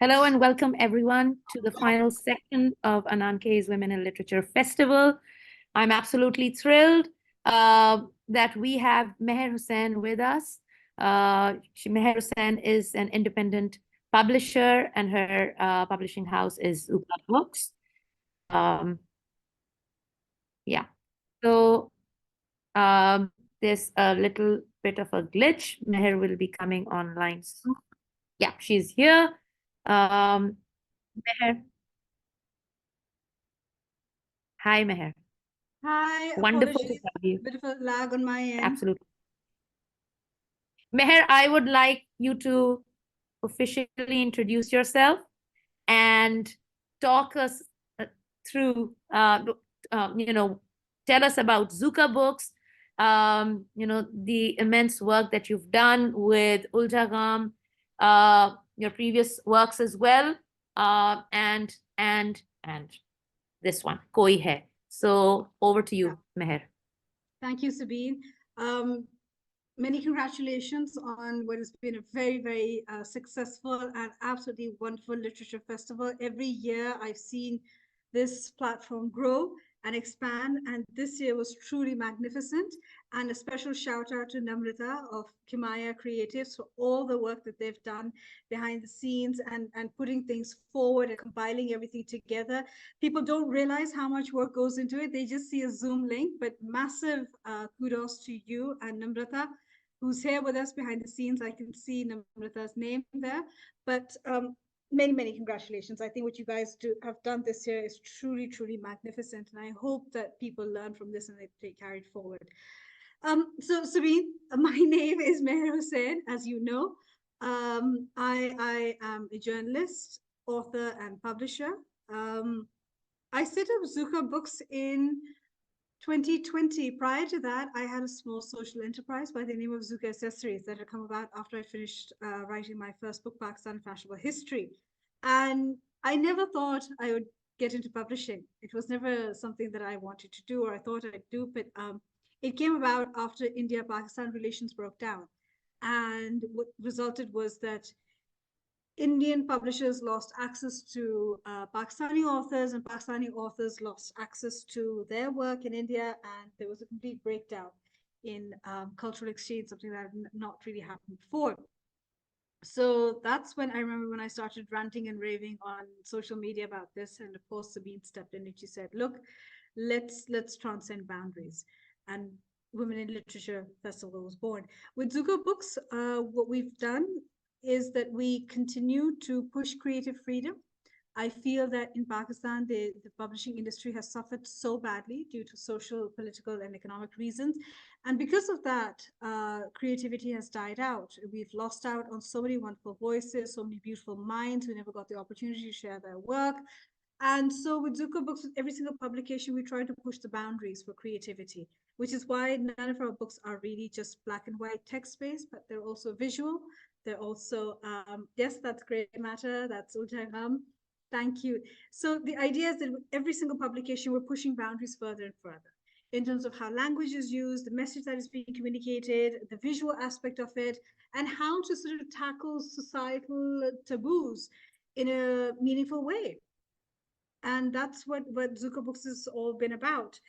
Hello and welcome everyone to the final section of Ananke's Women in Literature Festival. I'm absolutely thrilled that we have Mehr Husain with us. Mehr Husain is an independent publisher and her publishing house is Zuka Books. Yeah, so there's a little bit of a glitch. Mehr will be coming online soon. Yeah, she's here. Mehr. Hi, Mehr. Hi, Wonderful to apologies. have you. Bit of a lag on my end. Absolutely. Mehr, I would like you to officially introduce yourself and talk us through, tell us about Zuka Books, the immense work that you've done with Uljagam, your previous works as well, and this one, Koi Hai. So over to you, Mehr. Thank you, Sabbin. Many congratulations on what has been a very, very successful and absolutely wonderful literature festival. Every year I've seen this platform grow and expand, and this year was truly magnificent. And a special shout out to Namrata of Kimaya Creatives for all the work that they've done behind the scenes and putting things forward and compiling everything together. People don't realize how much work goes into it. They just see a Zoom link, but massive kudos to you and Namrata, who's here with us behind the scenes. I can see Namrata's name there, but many, many congratulations. I think what you guys have done this year is truly, truly magnificent. And I hope that people learn from this and they carry it forward. So Sabbin, my name is Mehr Husain, as you know. I am a journalist, author, and publisher. I set up Zuka Books in 2020. Prior to that, I had a small social enterprise by the name of Zuka Accessories that had come about after I finished writing my first book, Pakistan Fashionable History. And I never thought I would get into publishing. It was never something that I wanted to do or I thought I'd do, but it came about after India-Pakistan relations broke down. And what resulted was that Indian publishers lost access to Pakistani authors, and Pakistani authors lost access to their work in India, and there was a complete breakdown in cultural exchange, something that had not really happened before. So that's when I remember when I started ranting and raving on social media about this, and of course Sabbin stepped in and she said, "Look, let's transcend boundaries." And Women in Literature Festival was born. With Zuka Books, what we've done is that we continue to push creative freedom. I feel that in Pakistan, the publishing industry has suffered so badly due to social, political, and economic reasons. And because of that, creativity has died out. We've lost out on so many wonderful voices, so many beautiful minds who never got the opportunity to share their work. And so with Zuka Books, with every single publication, we try to push the boundaries for creativity, which is why none of our books are really just black and white text-based, but they're also visual. They're also, yes, that's Grey Matter, that's Uljagam. Thank you. So the idea is that with every single publication, we're pushing boundaries further and further in terms of how language is used, the message that is being communicated, the visual aspect of it, and how to sort of tackle societal taboos in a meaningful way. And that's what Zuka Books has all been about.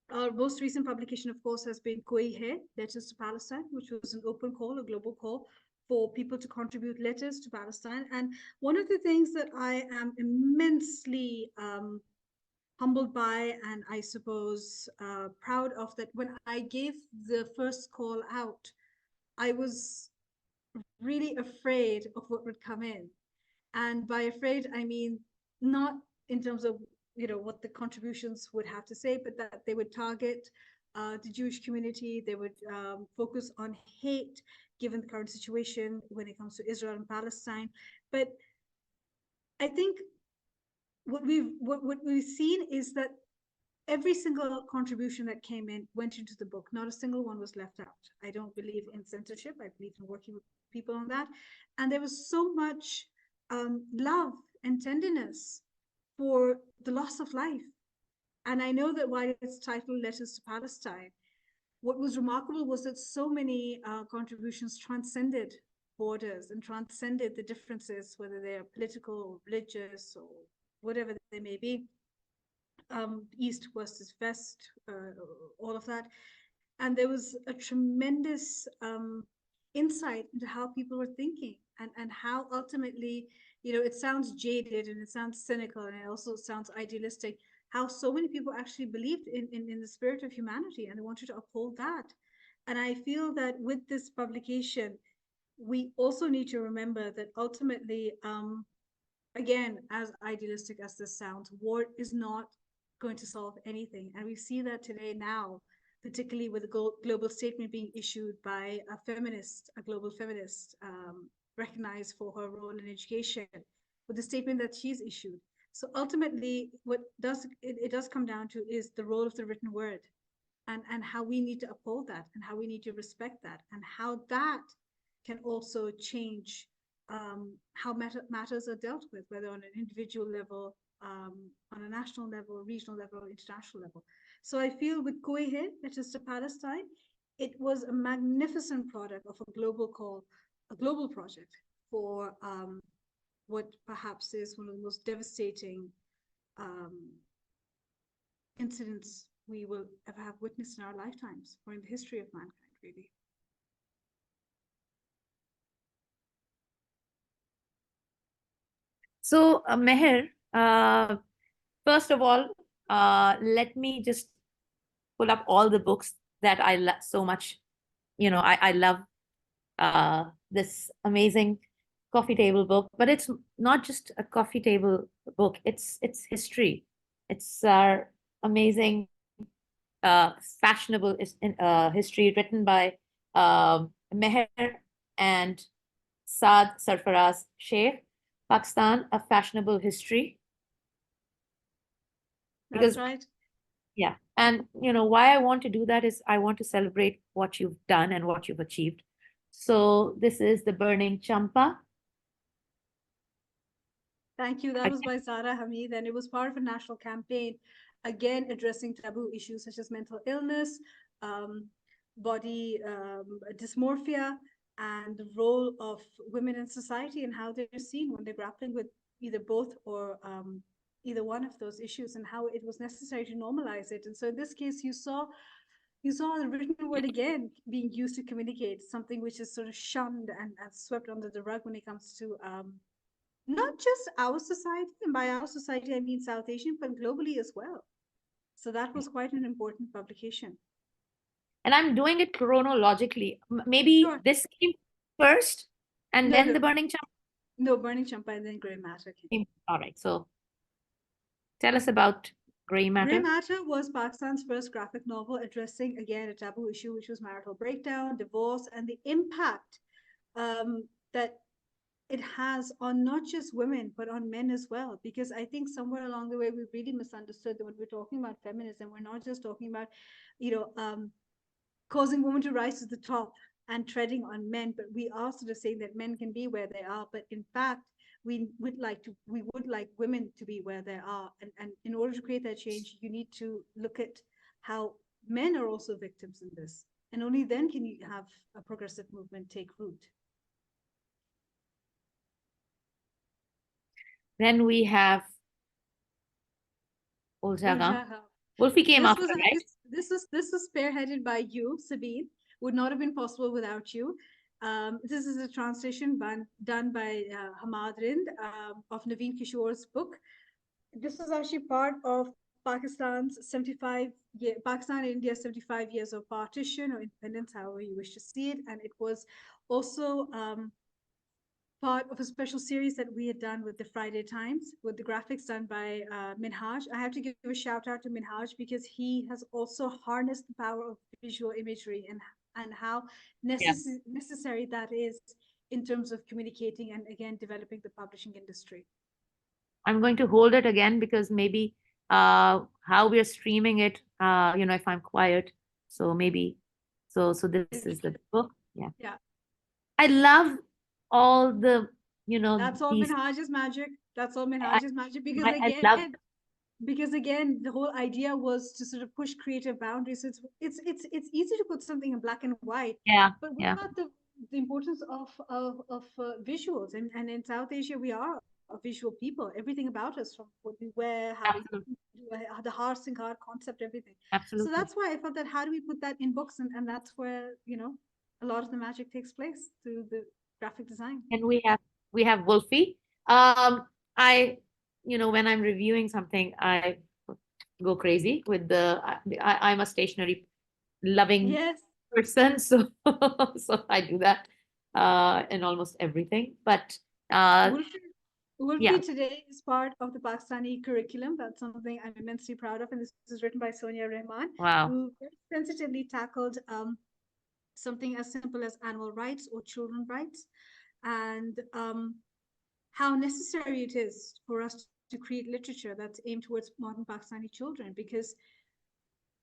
Our most recent publication, of course, has been Koi Hai, Letters to Palestine, which was an open call, a global call for people to contribute letters to Palestine. And one of the things that I am immensely humbled by, and I suppose proud of, that when I gave the first call out, I was really afraid of what would come in. And by afraid, I mean not in terms of what the contributions would have to say, but that they would target the Jewish community. They would focus on hate, given the current situation when it comes to Israel and Palestine. But I think what we've seen is that every single contribution that came in went into the book. Not a single one was left out. I don't believe in censorship. I believe in working with people on that. And there was so much love and tenderness for the loss of life. And I know that while it's titled Letters to Palestine, what was remarkable was that so many contributions transcended borders and transcended the differences, whether they are political or religious or whatever they may be, East versus West, all of that. And there was a tremendous insight into how people were thinking, and how ultimately, it sounds jaded and it sounds cynical and it also sounds idealistic, how so many people actually believed in the spirit of humanity and they wanted to uphold that. And I feel that with this publication, we also need to remember that ultimately, again, as idealistic as this sounds, war is not going to solve anything. And we see that today now, particularly with the global statement being issued by a global feminist, recognized for her role in education, with the statement that she's issued. So ultimately, what it does come down to is the role of the written word, and how we need to uphold that, and how we need to respect that, and how that can also change how matters are dealt with, whether on an individual level, on a national level, regional level, or international level. So I feel with Kohe, which is to Palestine, it was a magnificent product of a global call, a global project for what perhaps is one of the most devastating incidents we will ever have witnessed in our lifetimes or in the history of mankind, really. So, Mehr, first of all, let me just pull up all the books that I love so much. I love this amazing coffee table book, but it's not just a coffee table book. It's history. It's our amazing, fashionable history written by Mehr and Saad Sarfaraz Sheikh. Pakistan, a fashionable history. That's right. Yeah. And why I want to do that is I want to celebrate what you've done and what you've achieved. So this is The Burning Champa. Thank you. That was by Zara Hamid, and it was part of a national campaign, again, addressing taboo issues such as mental illness, body dysmorphia, and the role of women in society and how they're seen when they're grappling with either both or either one of those issues, and how it was necessary to normalize it. And so in this case, you saw the written word again being used to communicate something which is sort of shunned and swept under the rug when it comes to not just our society, and by our society I mean South Asian, but globally as well. So that was quite an important publication. And I'm doing it chronologically. Maybe Sure. this came first and then The Burning Champa? No, Burning Champa and then Grey Matter came. All right. So tell us about Grey Matter. Grey Matter was Pakistan's first graphic novel addressing, again, a taboo issue, which was marital breakdown, divorce, and the impact that it has on not just women, but on men as well. Because I think somewhere along the way, we really misunderstood that when we're talking about feminism, we're not just talking about, causing women to rise to the top and treading on men, but we are sort of saying that men can be where they are. But in fact, we would like women to be where they are. And in order to create that change, you need to look at how men are also victims in this. And only then can you have a progressive movement take root. Then we have Uljaga. Wolfie came after, right? This was spearheaded by you, Sabbin. Would not have been possible without you. This is a translation done by Hamad Rind of Naveen Kishore's book. This is actually part of Pakistan and India 75 years of partition or independence, however you wish to see it. And it was also part of a special series that we had done with the Friday Times, with the graphics done by Minhaj. I have to give a shout out to Minhaj because he has also harnessed the power of visual imagery and how necessary that is in terms of communicating and, again, developing the publishing industry. I'm going to hold it again because maybe how we're streaming it, if I'm quiet. So maybe, so this is the book. Yeah. Yeah. I love all the, That's all Minhaj's magic. That's all Minhaj's magic because again, the whole idea was to sort of push creative boundaries. It's easy to put something in black and white. Yeah. But the importance of visuals, and in South Asia we are a visual people. Everything about us, from what we wear, how we Absolutely. the heart sing heart concept, everything. So Absolutely. that's why I felt that how do we put that in books, and that's where a lot of the magic takes place through the graphic design. And we have Wolfie. I, when I'm reviewing something, I go crazy with I'm a stationery loving Yes. person, so so I do that in almost everything. But Wolfie, yeah, Wolfie today is part of the Pakistani curriculum. That's something I'm immensely proud of. And this is written by Sonia Rahman, wow, who very sensitively tackled something as simple as animal rights or children rights, and how necessary it is for us to create literature that's aimed towards modern Pakistani children. Because,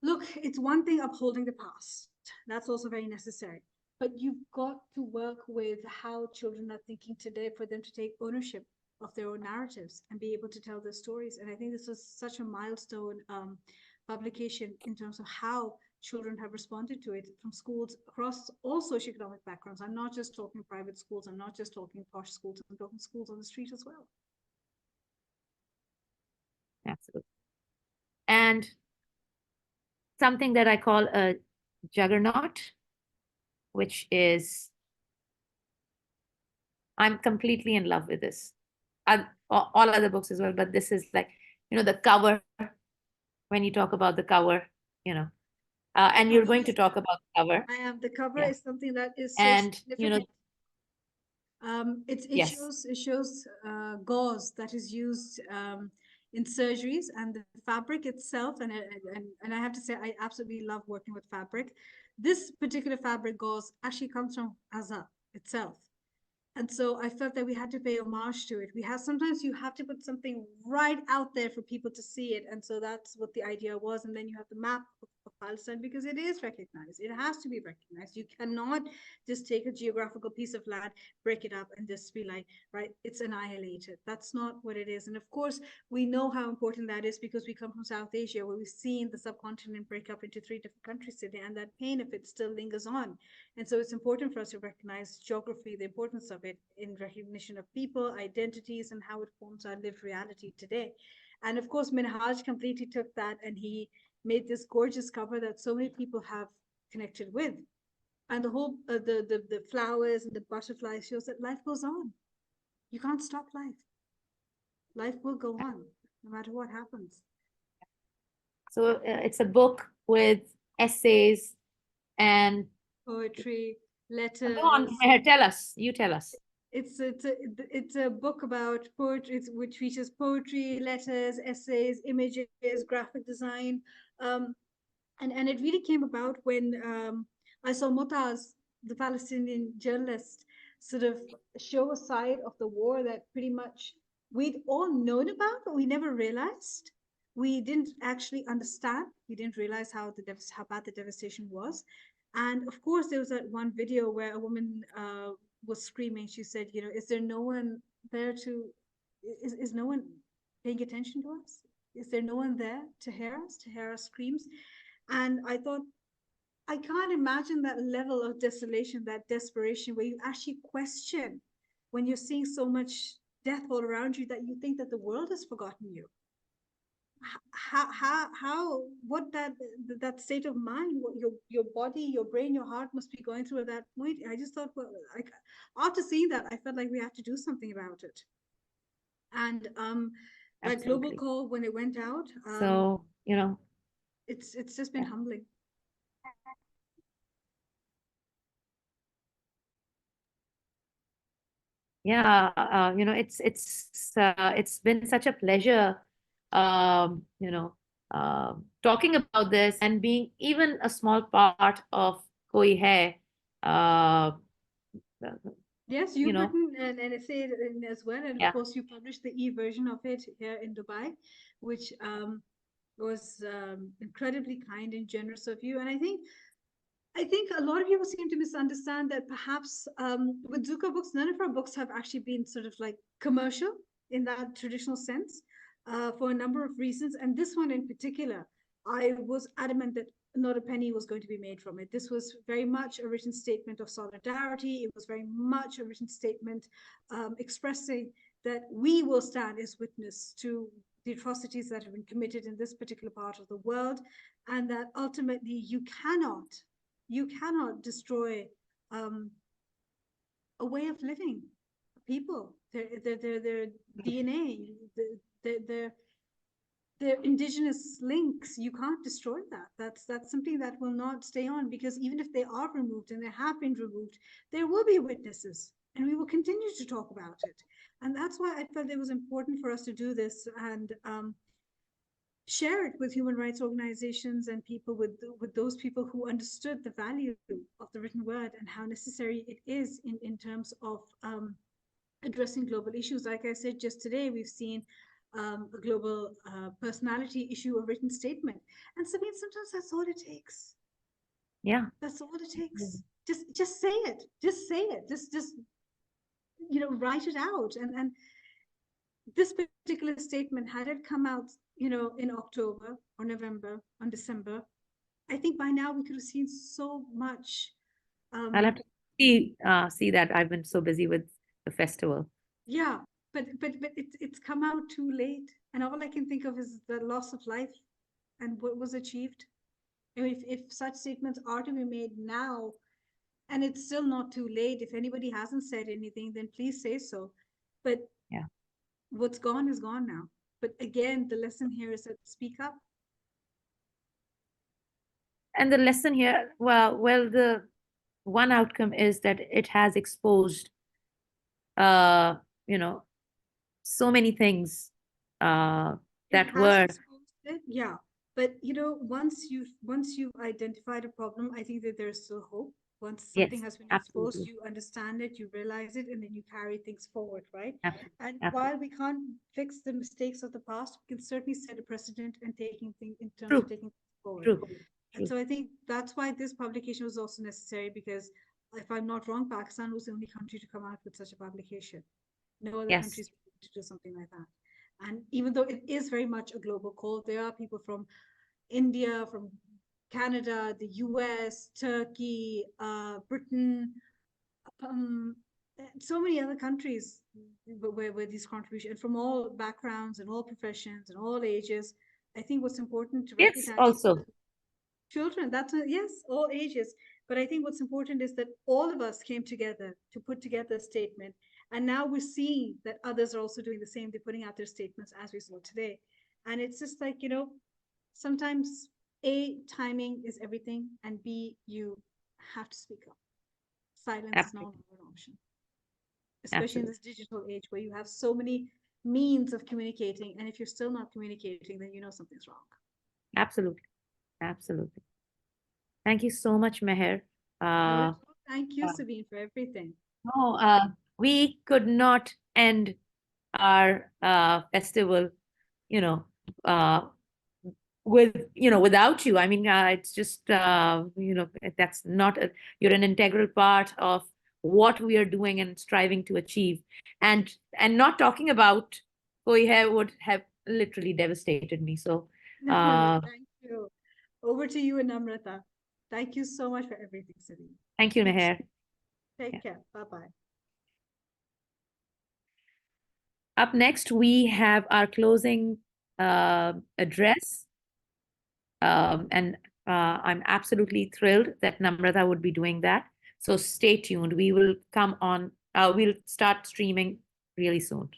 look, it's one thing upholding the past, that's also very necessary. But you've got to work with how children are thinking today for them to take ownership of their own narratives and be able to tell their stories. And I think this was such a milestone publication in terms of how children have responded to it from schools across all socioeconomic backgrounds. I'm not just talking private schools, I'm not just talking posh schools, I'm talking schools on the street as well. absolutely. And something that I call a juggernaut, which is I'm completely in love with this. All other books as well, but this is like, the cover. When you talk about the cover, you know, The and you're cover going to is, talk about the cover, I am, the cover yeah. is something that is so And significant. yes, It shows gauze that is used in surgeries, and the fabric itself. And I have to say, I absolutely love working with fabric. This particular fabric gauze actually comes from Gaza itself. And so I felt that we had to pay homage to it. We have, sometimes you have to put something right out there for people to see it. And so that's what the idea was. And then you have the map of Palestine, because it is recognized. It has to be recognized. You cannot just take a geographical piece of land, break it up, and just be like, right, it's annihilated. That's not what it is. And of course, we know how important that is because we come from South Asia, where we've seen the subcontinent break up into 3 different countries today, and that pain of it still lingers on. And so it's important for us to recognize geography, the importance of it in recognition of people, identities, and how it forms our lived reality today. And of course, Minhaj completely took that and he made this gorgeous cover that so many people have connected with. And the whole, the flowers and the butterflies shows that life goes on. You can't stop life. Life will go on no matter what happens. so it's a book with essays and Poetry, go on, letters. Meher, tell us. You tell us. It's a book about poetry, which features poetry, letters, essays, images, graphic design, um, and it really came about when I saw Motaz, the Palestinian journalist, sort of show a side of the war that pretty much we'd all known about, but we never realized. We didn't actually understand. We didn't realize how bad the devastation was. And of course, there was that one video where a woman was screaming. She said, is there no one there to, is no one paying attention to us? Is there no one there to hear our screams? And I thought, I can't imagine that level of desolation, that desperation, where you actually question when you're seeing so much death all around you that you think that the world has forgotten you. What that state of mind, what your body, your brain, your heart must be going through at that point. I just thought, well, like, after seeing that, I felt like we have to do something about it. And that global Absolutely. call, when it went out, So, it's just been yeah. humbling. Yeah, it's been such a pleasure, um, you know, talking about this and being even a small part of Koi Hai. Uh, Yes, you you've know, written an essay as well, and of yeah, course, you published the e-version of it here in Dubai, which was incredibly kind and generous of you. And I think a lot of people seem to misunderstand that perhaps with Zuka books, none of our books have actually been sort of like commercial in that traditional sense for a number of reasons. And this one in particular, I was adamant that not a penny was going to be made from it. This was very much a written statement of solidarity. It was very much a written statement expressing that we will stand as witness to the atrocities that have been committed in this particular part of the world, and that ultimately you cannot destroy a way of living, people, their DNA, their indigenous links. You can't destroy that. That's something that will not stay on, because even if they are removed, and they have been removed, there will be witnesses, and we will continue to talk about it. And that's why I felt it was important for us to do this and share it with human rights organizations and people, with those people who understood the value of the written word and how necessary it is in terms of addressing global issues. Like I said, just today we've seen a global personality issue a written statement, and Sabbin, sometimes that's all it takes. Yeah, that's all it takes. Just say it. Just say it. Just write it out. And this particular statement, had it come out, in October or November, on December, I think by now we could have seen so much. I'll have to see that. I've been so busy with the festival. Yeah, but it's come out too late, and all I can think of is the loss of life and what was achieved. I mean, if such statements are to be made now, and it's still not too late, if anybody hasn't said anything, then please say so. But yeah, what's gone is gone now. But again, the lesson here is that speak up. and the lesson here, well, the one outcome is that it has exposed, you know, so many things that were. It, yeah. But once you've identified a problem, I think that there's still hope. Once something Yes, has been exposed, absolutely. you understand it, you realize it, and then you carry things forward, right? And Absolutely. while we can't fix the mistakes of the past, we can certainly set a precedent and taking things in terms of True, taking things forward. true, And true. so I think that's why this publication was also necessary, because if I'm not wrong, Pakistan was the only country to come out with such a publication. No other Yes, countries to do something like that. And even though it is very much a global call, there are people from India, from Canada, the US, Turkey, Britain, so many other countries where these contributions, from all backgrounds and all professions and all ages. I think what's important to yes, recognize also. children, yes, all ages. But I think what's important is that all of us came together to put together a statement. And now we're seeing that others are also doing the same. They're putting out their statements, as we saw today. And it's just like, sometimes A, timing is everything, and B, you have to speak up. Silence is no longer an option, especially in this digital age where you have so many means of communicating. And if you're still not communicating, then you know something's wrong. Absolutely. Absolutely. Thank you so much, Mehr. Thank you, Sabbin, for everything. No, we could not end our festival, uh, without you. I mean, it's just, that's not you're an integral part of what we are doing and striving to achieve. And not talking about Koihe would have literally devastated me. So, Thank you. Over to you, Namrata. Thank you so much for everything, Sabbin. thank you, Mehr. Take care. Bye-bye. Up next, we have our closing address. And I'm absolutely thrilled that Namrata would be doing that. So stay tuned. We will come on, we'll start streaming really soon.